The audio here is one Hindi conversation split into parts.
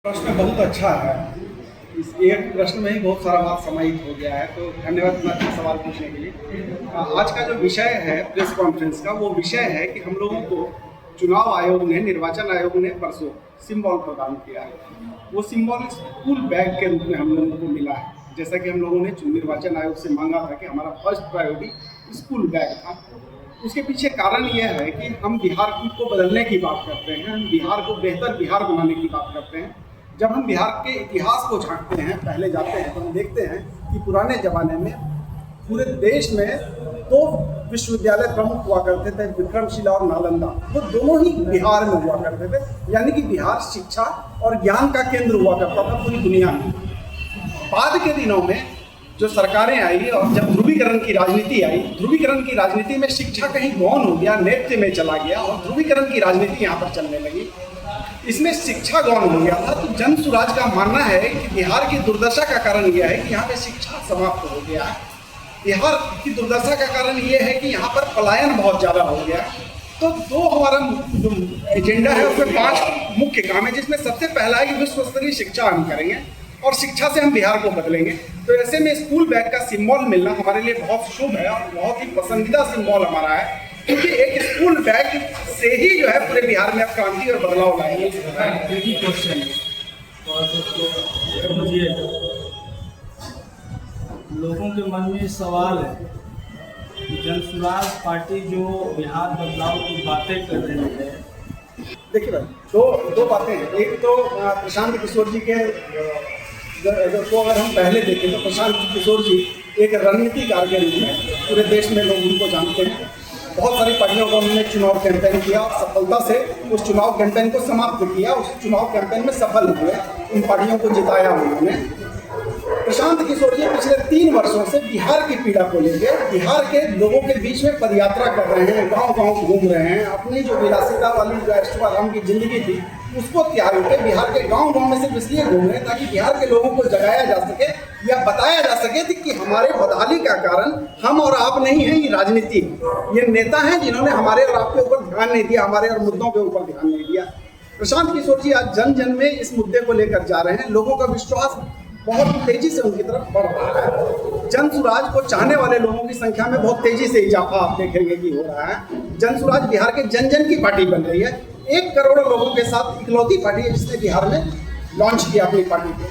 प्रश्न बहुत अच्छा है। इस एक प्रश्न में ही बहुत सारा बात समाहित हो गया है, तो धन्यवाद इतना अच्छा सवाल पूछने के लिए। आज का जो विषय है प्रेस कॉन्फ्रेंस का, वो विषय है कि हम लोगों को चुनाव आयोग ने, निर्वाचन आयोग ने परसों सिंबल प्रदान किया है। वो सिंबल स्कूल बैग के रूप में हम लोगों को मिला है। जैसा कि हम लोगों ने निर्वाचन आयोग से मांगा था कि हमारा फर्स्ट प्रायोरिटी स्कूल बैग था। उसके पीछे कारण यह है कि हम बिहार को बदलने की बात करते हैं, हम बिहार को बेहतर बिहार बनाने की बात करते हैं। जब हम बिहार के इतिहास को झांकते हैं, पहले जाते हैं, तो हम देखते हैं कि पुराने ज़माने में पूरे देश में दो विश्वविद्यालय प्रमुख हुआ करते थे, विक्रमशिला और नालंदा। वो दोनों ही बिहार में हुआ करते थे, यानी कि बिहार शिक्षा और ज्ञान का केंद्र हुआ करता था पूरी दुनिया में। बाद के दिनों में जो सरकारें आई और जब ध्रुवीकरण की राजनीति आई, ध्रुवीकरण की राजनीति में शिक्षा कहीं गौण हो गया, नेतृत्व में चला गया और ध्रुवीकरण की राजनीति यहाँ पर चलने लगी। इसमें शिक्षा गौण हो गया था। तो जन सुराज का मानना है कि बिहार की दुर्दशा का कारण यह है कि यहाँ पे शिक्षा समाप्त हो गया है। बिहार की दुर्दशा का कारण यह है कि यहाँ पर पलायन बहुत ज़्यादा हो गया। तो दो हमारा जो एजेंडा है उसमें 5 मुख्य काम है, जिसमें सबसे पहला है कि विश्व स्तरीय शिक्षा हम करेंगे और शिक्षा से हम बिहार को बदलेंगे। तो ऐसे में स्कूल बैग का सिंबल मिलना हमारे लिए बहुत शुभ है और बहुत ही पसंदीदा सिंबल हमारा है, क्योंकि एक स्कूल बैग से ही जो है पूरे बिहार में अब क्रांति और बदलाव लाएंगे। क्वेश्चन लोगों के मन में सवाल है कि जन सुराज पार्टी जो बिहार बदलाव की बातें कर रही है। देखिए भाई, दो बातें हैं। एक तो प्रशांत किशोर जी के को अगर हम पहले देखें तो प्रशांत किशोर जी एक रणनीतिकार के रूप में पूरे देश में लोग उनको जानते हैं। बहुत सारी पार्टियों का उन्होंने चुनाव कैंपेन किया और सफलता से उस चुनाव कैंपेन को समाप्त किया। उस चुनाव कैंपेन में सफल हुए, उन पार्टियों को जिताया उन्होंने। प्रशांत किशोर जी पिछले 3 वर्षों से बिहार की पीड़ा को लेकर बिहार के लोगों के बीच में पदयात्रा कर रहे हैं, गांव-गांव घूम रहे हैं। अपनी जो विलासिता वाली जो ऐशो-आराम की जिंदगी थी उसको त्याग के बिहार के गांव-गांव में सिर्फ इसलिए घूम रहे हैं ताकि बिहार के लोगों को जगाया जा सके या बताया जा सके कि हमारे बदहाली का कारण हम और आप नहीं हैं, ये राजनीति। ये नेता हैं जिन्होंने हमारे और आपके ऊपर ध्यान नहीं दिया, हमारे और मुद्दों के ऊपर ध्यान नहीं दिया। प्रशांत किशोर जी आज जन जन में इस मुद्दे को लेकर जा रहे हैं। लोगों का विश्वास बहुत तेजी से उनकी तरफ बढ़ रहा है। जन सुराज को चाहने वाले लोगों की संख्या में बहुत तेजी से इजाफा आप देखेंगे कि हो रहा है। जन सुराज बिहार के जन जन की पार्टी बन रही है। 1 करोड़ लोगों के साथ इकलौती पार्टी है जिसने बिहार में लॉन्च किया अपनी पार्टी को।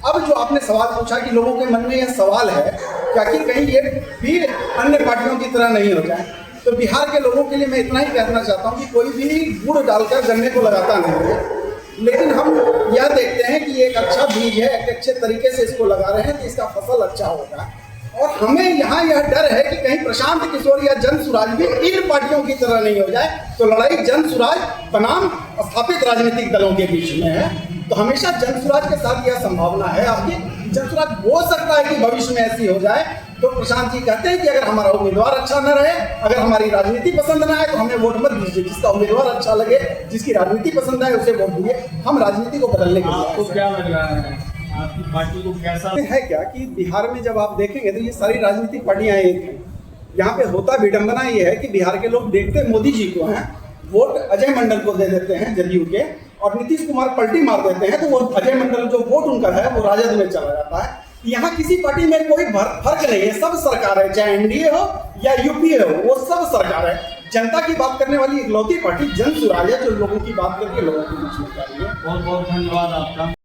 अब जो आपने सवाल पूछा कि लोगों के मन में यह सवाल है क्या कि कहीं ये भी अन्य पार्टियों की तरह नहीं हो जाए, तो बिहार के लोगों के लिए मैं इतना ही कहना चाहता हूँ कि कोई भी गुड़ डालकर गन्ने को लगाता नहीं है। लेकिन हम यह देखते हैं कि ये एक अच्छा बीज है, एक अच्छे तरीके से इसको लगा रहे हैं तो इसका फसल अच्छा होगा। और हमें यहाँ यह डर है कि कहीं प्रशांत किशोर या जन सुराज भी इन पार्टियों की तरह नहीं हो जाए, तो लड़ाई जन सुराज बनाम स्थापित राजनीतिक दलों के बीच में है। तो हमेशा जन सुराज के साथ यह संभावना है आपकी। जन सुराज हो सकता है कि भविष्य में ऐसी हो जाए, तो प्रशांत जी कहते हैं कि अगर हमारा उम्मीदवार अच्छा न रहे, अगर हमारी राजनीति पसंद ना आए तो हमें वोट मत दीजिए। जिसका उम्मीदवार अच्छा लगे, जिसकी राजनीति पसंद आए उसे वोट दीजिए। हम राजनीति को बदलने के लिए आपको क्या लग रहा है, आपकी पार्टी को कैसा है क्या कि बिहार में जब आप देखेंगे तो ये सारी राजनीतिक पार्टियां एक हैं। यहाँ पे होता विडंबना ये है कि बिहार के लोग देखते मोदी जी को हैं, वोट अजय मंडल को दे देते हैं जदयू के, और नीतीश कुमार पलटी मार देते हैं तो वो अजय मंडल जो वोट उनका है वो राजद में चला जाता है। यहाँ किसी पार्टी में कोई फर्क नहीं है, सब सरकार है, चाहे एनडीए हो या यूपीए हो, वो सब सरकार है। जनता की बात करने वाली इकलौती पार्टी जन सुराज है जो लोगों की बात करके लोगों के बीच में कर रही है। बहुत बहुत धन्यवाद आपका।